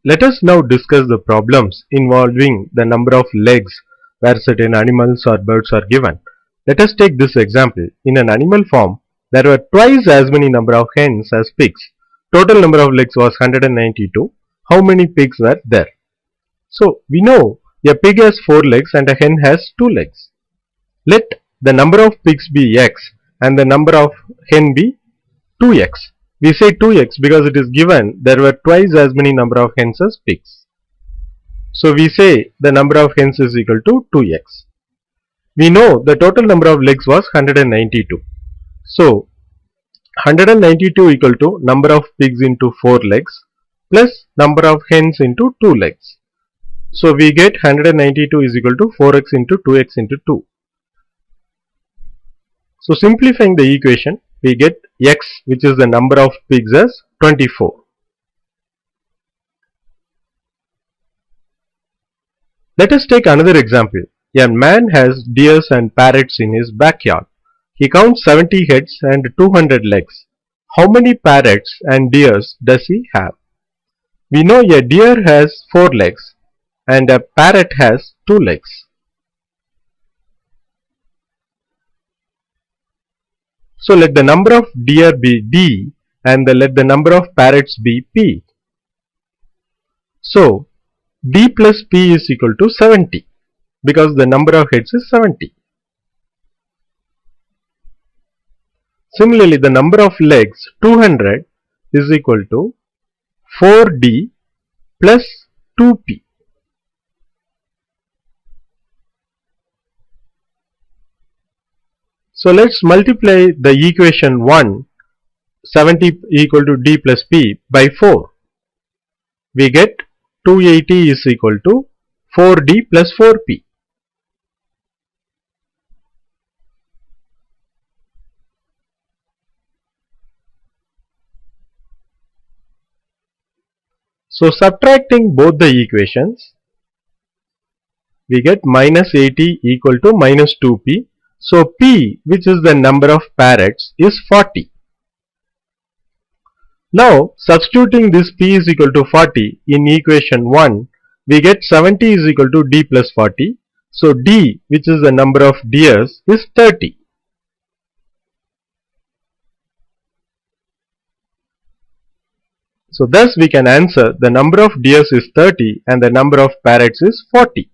Let us now discuss the problems involving the number of legs where certain animals or birds are given. Let us take this example. In an animal farm, there were twice as many number of hens as pigs. Total number of legs was 192. How many pigs were there? So we know a pig has 4 legs and a hen has 2 legs. Let the number of pigs be x and the number of hen be 2x. We say 2x because it is given there were twice as many number of hens as pigs. So we say the number of hens is equal to 2x. We know the total number of legs was 192. So 192 equal to number of pigs into 4 legs plus number of hens into 2 legs. So we get 192 is equal to 4x into 2x into 2. So simplifying the equation, we get x, which is the number of pigs, as 24. Let us take another example. A man has deers and parrots in his backyard. He counts 70 heads and 200 legs. How many parrots and deers does he have? We know a deer has 4 legs and a parrot has 2 legs. So let the number of deer be D and let the number of parrots be P. So D plus P is equal to 70 because the number of heads is 70. Similarly, the number of legs 200 is equal to 4D plus 2P. So let's multiply the equation 1, 70 equal to D plus P, by 4. We get 280 is equal to 4D plus 4P. So subtracting both the equations, we get minus 80 equal to minus 2P. So P, which is the number of parrots, is 40. Now substituting this P is equal to 40 in equation 1, we get 70 is equal to D plus 40. So D, which is the number of deers, is 30. So thus we can answer the number of deers is 30 and the number of parrots is 40.